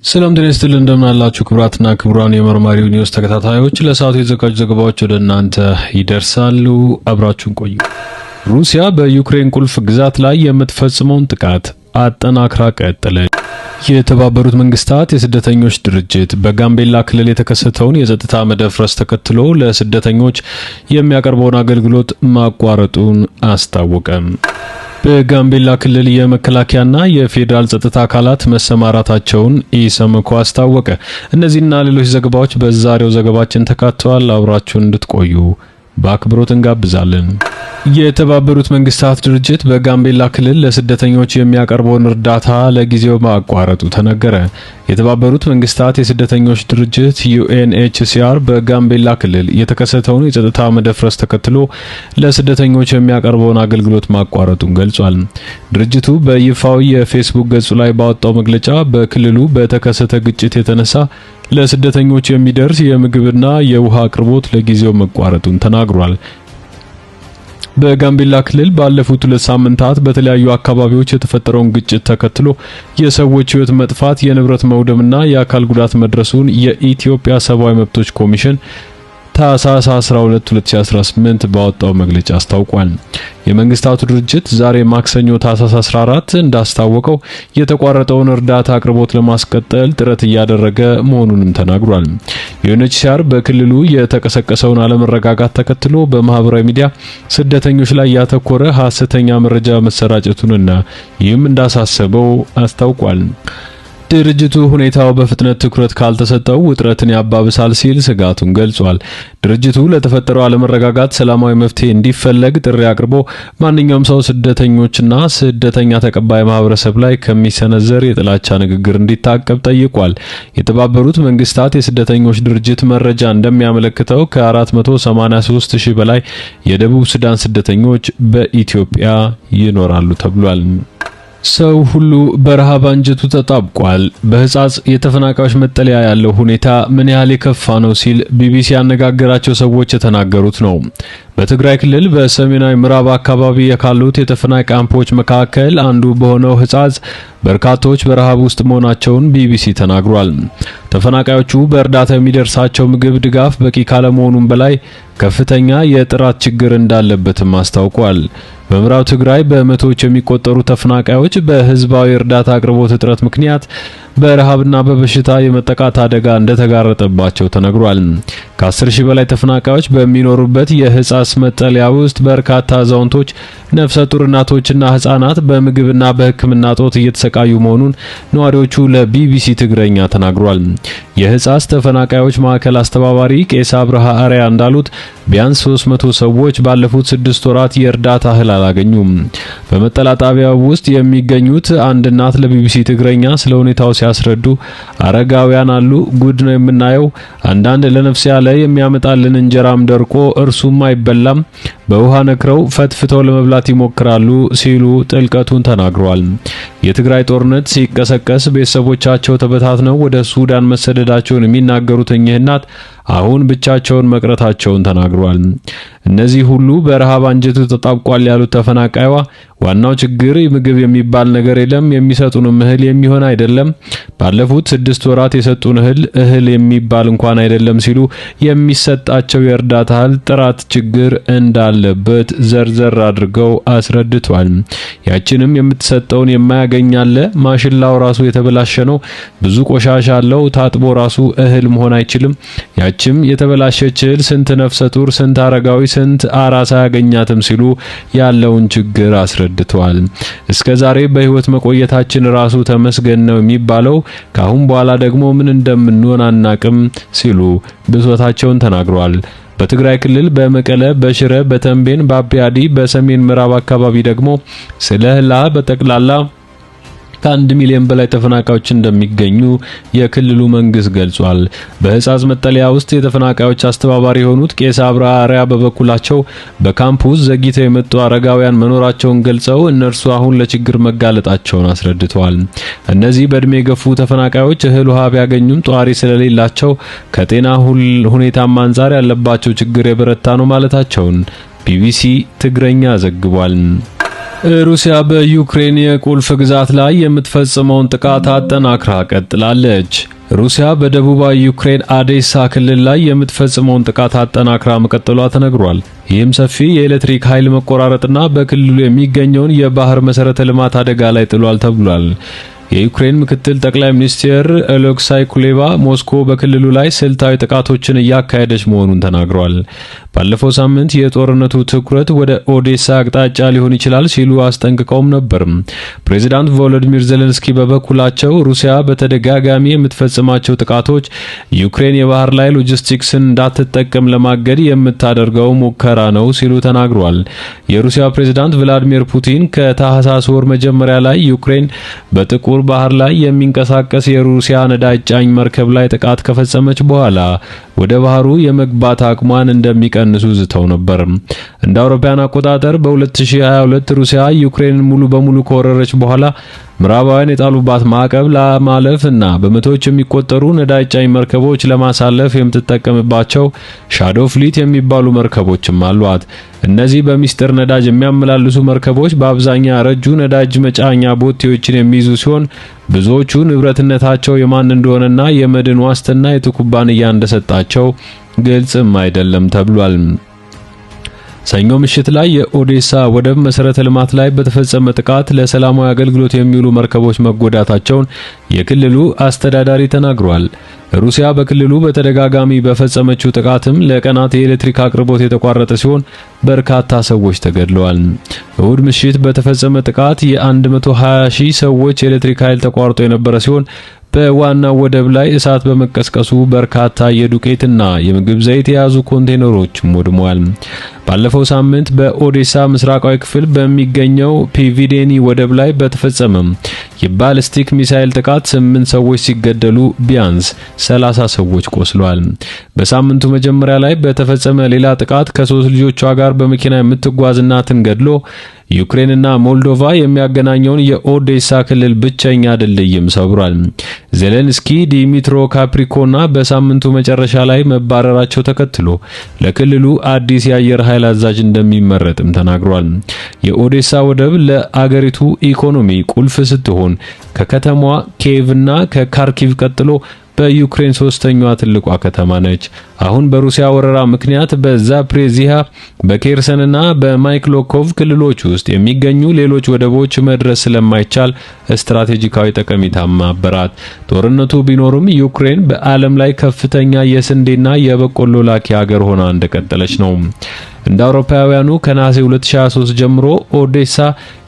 ሰላም ጤና ይስጥልን እንደምን አላችሁ ክቡራትና ክቡራን የመርማሪው ኒውስ ተከታታዮች ለሰዓቱ የተዘጋጁ ዘገባዎች ወደ እናንተ ይደርሳሉ። አብራችሁን ቆዩ። ሩሲያ በዩክሬን ቁልፍ ግዛት ላይ የምትፈጽመውን ጥቃት አጠናክራ ቀጠለች። የተባበሩት መንግስታት የስደተኞች ድርጅት በጋምቤላ ክልል የተከሰተውን የጸጥታ መደፍረስ ተከትሎ ለስደተኞች የሚያቀርበውን አገልግሎት ማቋረጡን አስታወቀም። በጋምቤላ ክልል የመከላከያና የፌዴራል ጸጥታ አካላት መሰማራታቸውን ኢሰመኮ አስታወቀ። እነዚህና ሌሎች ዘገባዎች በዛሬው ዘገባችን ተካተዋል። አብራችሁን እንድትቆዩ በአክብሮት እንጋብዛለን። የተባበሩት መንግስታት ድርጅት በጋምቤላ ክልል ለስደተኞች የሚያቀርበውን እርዳታ ለጊዜው ማቋረጡ ተነገረ። የተባበሩት መንግስታት የስደተኞች ድርጅት ዩኤንኤችሲአር በጋምቤላ ክልል የተከሰተውን የጸጥታ መደፍረስ ተከትሎ ለስደተኞች የሚያቀርበውን አገልግሎት ማቋረጡን ገልጿል። ድርጅቱ በይፋዊ የፌስቡክ ገጹ ላይ ባወጣው መግለጫ በክልሉ በተከሰተ ግጭት የተነሳ ለስደተኞች የሚደርስ የምግብና የውሃ አቅርቦት ለጊዜው መቋረጡን ተናግሯል። በጋምቤላ ክልል ባለፉት 2 ሳምንታት በተለያዩ አካባቢዎች የተፈጠረውን ግጭት ተከትሎ የሰዎች ሕይወት መጥፋት፣ የንብረት መውደምና የአካል ጉዳት መድረሱን የኢትዮጵያ ሰብአዊ መብቶች ኮሚሽን ታህሳስ 12 2018 ባወጣው መግለጫ አስታውቋል። የመንግስታቱ ድርጅት ዛሬ ማክሰኞ ታህሳስ 14 እንዳስታወቀው የተቋረጠውን እርዳታ አቅርቦት ለማስቀጠል ጥረት እያደረገ መሆኑንም ተናግሯል። ዩኤንኤችሲአር በክልሉ የተቀሰቀሰውን አለመረጋጋት ተከትሎ በማህበራዊ ሚዲያ ስደተኞች ላይ ያተኮረ ሐሰተኛ መረጃ መሰራጨቱንና ይህም እንዳሳሰበው አስታውቋል። ድርጅቱ ሁኔታው በፍጥነት ትኩረት ካልተሰጠው ውጥረትን ያባብሳል ሲል ስጋቱን ገልጿል። ድርጅቱ ለተፈጠረው አለመረጋጋት ሰላማዊ መፍትሄ እንዲፈለግ ጥሪ አቅርቦ ማንኛውም ሰው ስደተኞችና ስደተኛ ተቀባይ ማህበረሰብ ላይ ከሚሰነዘር የጥላቻ ንግግር እንዲታቀብ ጠይቋል። የተባበሩት መንግስታት የስደተኞች ድርጅት መረጃ እንደሚያመለክተው ከ483 ሺህ በላይ የደቡብ ሱዳን ስደተኞች በኢትዮጵያ ይኖራሉ ተብሏል። ሰው ሁሉ በረሃብ አንጀቱ ተጣብቋል። በህጻጽ የተፈናቃዮች መጠለያ ያለው ሁኔታ ምን ያህል የከፋ ነው ሲል ቢቢሲ ያነጋገራቸው ሰዎች የተናገሩት ነው። በትግራይ ክልል በሰሜናዊ ምዕራብ አካባቢ ካሉት የተፈናቃይ ካምፖች መካከል አንዱ በሆነው ህጻጽ በርካቶች በረሃብ ውስጥ መሆናቸውን ቢቢሲ ተናግሯል። ተፈናቃዮቹ በእርዳታ የሚደርሳቸው ምግብ ድጋፍ በቂ ካለመሆኑም በላይ ከፍተኛ የጥራት ችግር እንዳለበትም አስታውቋል። በምዕራብ ትግራይ በመቶዎች የሚቆጠሩ ተፈናቃዮች በህዝባዊ እርዳታ አቅርቦት እጥረት ምክንያት በረሃብና በበሽታ የመጠቃት አደጋ እንደተጋረጠባቸው ተነግሯል። ከ10 ሺህ በላይ ተፈናቃዮች በሚኖሩበት የህጻጽ መጠለያ ውስጥ በርካታ አዛውንቶች፣ ነፍሰ ጡር እናቶችና ህጻናት በምግብና በሕክምና እጦት እየተሰቃዩ መሆኑን ነዋሪዎቹ ለቢቢሲ ትግረኛ ተናግሯል። የህጻጽ ተፈናቃዮች ማዕከል አስተባባሪ ቄስ አብርሃ አሪያ እንዳሉት ቢያንስ 300 ሰዎች ባለፉት 6 ወራት የእርዳታ እህል አላገኙም። በመጠለያ ጣቢያው ውስጥ የሚገኙት አንድ እናት ለቢቢሲ ትግረኛ ስለ ሁኔታው ሲያስረዱ አረጋውያን አሉ፣ ጉድ ነው የምናየው። አንዳንድ ለነፍስ ያለ የሚያመጣልን እንጀራም ደርቆ እርሱም አይበላም፣ በውሃ ነክረው ፈትፍተው ለመብላት ይሞክራሉ ሲሉ ጥልቀቱን ተናግረዋል። የትግራይ ጦርነት ሲቀሰቀስ ቤተሰቦቻቸው ተበታትነው ወደ ሱዳን መሰደዳቸውን የሚናገሩት እኚህ እናት አሁን ብቻቸውን መቅረታቸውን ተናግረዋል። እነዚህ ሁሉ በረሃብ አንጀቱ ተጣብቋል ያሉት ተፈናቃይዋ ዋናው ችግር ምግብ የሚባል ነገር የለም፣ የሚሰጡንም እህል የሚሆን አይደለም፣ ባለፉት 6 ወራት የሰጡን እህል የሚባል እንኳን አይደለም ሲሉ የሚሰጣቸው የእርዳታ እህል ጥራት ችግር እንዳለበት ዘርዘር አድርገው አስረድቷል። ያችንም የምትሰጠውን የማያገኛለ፣ ማሽላው ራሱ የተበላሸ ነው፣ ብዙ ቆሻሻ አለው፣ ታጥቦ ራሱ እህል መሆን አይችልም። ያችም የተበላሸች እህል ስንት ነፍሰ ጡር፣ ስንት አረጋዊ፣ ስንት አራስ አያገኛትም ሲሉ ያለውን ችግር አስረድተዋል። እስከዛሬ በህይወት መቆየታችን ራሱ ተመስገን ነው የሚባለው፣ ካሁን በኋላ ደግሞ ምን እንደምንሆን አናቅም ሲሉ ብሶታቸውን ተናግረዋል። በትግራይ ክልል በመቀለ፣ በሽረ፣ በተንቤን፣ በአብያዲ፣ በሰሜን ምዕራብ አካባቢ ደግሞ ስለ ህላ በጠቅላላ ከ1 ሚሊዮን በላይ ተፈናቃዮች እንደሚገኙ የክልሉ መንግስት ገልጿል። በህጻጽ መጠለያ ውስጥ የተፈናቃዮች አስተባባሪ የሆኑት ቄስ አብርሃ አሪያ በበኩላቸው በካምፑስ ዘግይተው የመጡ አረጋውያን መኖራቸውን ገልጸው እነርሱ አሁን ለችግር መጋለጣቸውን አስረድተዋል። እነዚህ በእድሜ የገፉ ተፈናቃዮች እህል ውሃ ቢያገኙም ጧሪ ስለሌላቸው ከጤና ሁኔታም አንጻር ያለባቸው ችግር የበረታ ነው ማለታቸውን ቢቢሲ ትግረኛ ዘግቧል። ሩሲያ በዩክሬን የቁልፍ ግዛት ላይ የምትፈጽመውን ጥቃት አጠናክራ ቀጥላለች። ሩሲያ በደቡባዊ ዩክሬን አዴሳ ክልል ላይ የምትፈጽመውን ጥቃት አጠናክራ መቀጠሏ ተነግሯል። ይህም ሰፊ የኤሌክትሪክ ኃይል መቆራረጥና በክልሉ የሚገኘውን የባህር መሰረተ ልማት አደጋ ላይ ጥሏል ተብሏል። የዩክሬን ምክትል ጠቅላይ ሚኒስትር ኦሌክሳይ ኩሌባ ሞስኮ በክልሉ ላይ ስልታዊ ጥቃቶችን እያካሄደች መሆኑን ተናግረዋል። ባለፈው ሳምንት የጦርነቱ ትኩረት ወደ ኦዴሳ አቅጣጫ ሊሆን ይችላል ሲሉ አስጠንቅቀውም ነበር። ፕሬዚዳንት ቮሎዲሚር ዜሌንስኪ በበኩላቸው ሩሲያ በተደጋጋሚ የምትፈጽማቸው ጥቃቶች ዩክሬን የባህር ላይ ሎጂስቲክስን እንዳትጠቀም ለማገድ የምታደርገው ሙከራ ነው ሲሉ ተናግረዋል። የሩሲያ ፕሬዚዳንት ቭላዲሚር ፑቲን ከታህሳስ ወር መጀመሪያ ላይ ዩክሬን በጥቁር ባህር ላይ የሚንቀሳቀስ የሩሲያ ነዳጅ ጫኝ መርከብ ላይ ጥቃት ከፈጸመች በኋላ ወደ ባህሩ የመግባት አቅሟን እንደሚቀንሱ ዝተው ነበር። እንደ አውሮፓውያን አቆጣጠር በ2022 ሩሲያ ዩክሬንን ሙሉ በሙሉ ከወረረች በኋላ ምዕራባውያን የጣሉባት ማዕቀብ ለማለፍ እና በመቶዎች የሚቆጠሩ ነዳጅ ጫኝ መርከቦች ለማሳለፍ የምትጠቀምባቸው ሻዶ ፍሊት የሚባሉ መርከቦችም አሏት። እነዚህ በሚስጥር ነዳጅ የሚያመላልሱ መርከቦች በአብዛኛው ያረጁ ነዳጅ መጫኛ ቦቴዎችን የሚይዙ ሲሆን ብዙዎቹ ንብረትነታቸው የማን እንደሆነና የመድን ዋስትና የቱ ኩባንያ እንደሰጣቸው ግልጽም አይደለም ተብሏል። ሰኞ ምሽት ላይ የኦዴሳ ወደብ መሰረተ ልማት ላይ በተፈጸመ ጥቃት ለሰላማዊ አገልግሎት የሚውሉ መርከቦች መጎዳታቸውን የክልሉ አስተዳዳሪ ተናግሯል። ሩሲያ በክልሉ በተደጋጋሚ በፈጸመችው ጥቃትም ለቀናት የኤሌክትሪክ አቅርቦት የተቋረጠ ሲሆን በርካታ ሰዎች ተገድለዋል። እሁድ ምሽት በተፈጸመ ጥቃት የ120,000 ሰዎች የኤሌክትሪክ ኃይል ተቋርጦ የነበረ ሲሆን በዋናው ወደብ ላይ እሳት በመቀስቀሱ በርካታ የዱቄትና የምግብ ዘይት የያዙ ኮንቴነሮችም ወድመዋል። ባለፈው ሳምንት በኦዴሳ ምስራቃዊ ክፍል በሚገኘው ፒቪዴኒ ወደብ ላይ በተፈጸመ የባሊስቲክ ሚሳኤል ጥቃት 8 ሰዎች ሲገደሉ ቢያንስ 30 ሰዎች ቆስለዋል። በሳምንቱ መጀመሪያ ላይ በተፈጸመ ሌላ ጥቃት ከ3 ልጆቿ ጋር በመኪና የምትጓዝ እናትን ገድሎ ዩክሬንና ሞልዶቫ የሚያገናኘውን የኦዴሳ ክልል ብቸኛ ድልድይም ሰብሯል። ዜሌንስኪ ዲሚትሮ ካፕሪኮና በሳምንቱ መጨረሻ ላይ መባረራቸው ተከትሎ ለክልሉ አዲስ የአየር ኃይል አዛዥ እንደሚመረጥም ተናግሯል። የኦዴሳ ወደብ ለአገሪቱ ኢኮኖሚ ቁልፍ ስትሆን ከከተማዋ ኪየቭና ከካርኪቭ ቀጥሎ በዩክሬን ሶስተኛዋ ትልቋ ከተማ ነች። አሁን በሩሲያ ወረራ ምክንያት በዛፕሬዚያ በኬርሰንና በማይክሎኮቭ ክልሎች ውስጥ የሚገኙ ሌሎች ወደቦች መድረስ ስለማይቻል ስትራቴጂካዊ ጠቀሜታም አበራት። ጦርነቱ ቢኖርም ዩክሬን በዓለም ላይ ከፍተኛ የስንዴና የበቆሎ ላኪ ሀገር ሆና እንደቀጠለች ነው። እንደ አውሮፓውያኑ ከነሐሴ 2023 ጀምሮ ኦዴሳ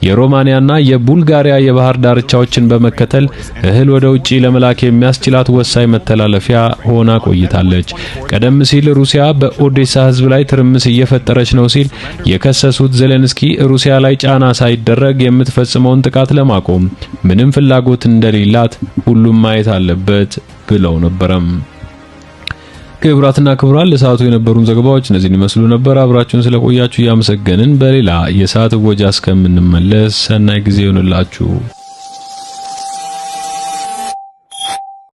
የሮማኒያና የቡልጋሪያ የባህር ዳርቻዎችን በመከተል እህል ወደ ውጪ ለመላክ የሚያስችላት ወሳኝ መተላለፊያ ሆና ቆይታለች። ቀደም ሲል ሩሲያ በኦዴሳ ሕዝብ ላይ ትርምስ እየፈጠረች ነው ሲል የከሰሱት ዜሌንስኪ ሩሲያ ላይ ጫና ሳይደረግ የምትፈጽመውን ጥቃት ለማቆም ምንም ፍላጎት እንደሌላት ሁሉም ማየት አለበት ብለው ነበረም። ክቡራትና ክቡራን ለሰዓቱ የነበሩን ዘገባዎች እነዚህን ይመስሉ ነበር። አብራችሁን ስለቆያችሁ ያመሰገንን። በሌላ የሰዓት ወጃ እስከምንመለስ ሰናይ ጊዜ ይሁንላችሁ።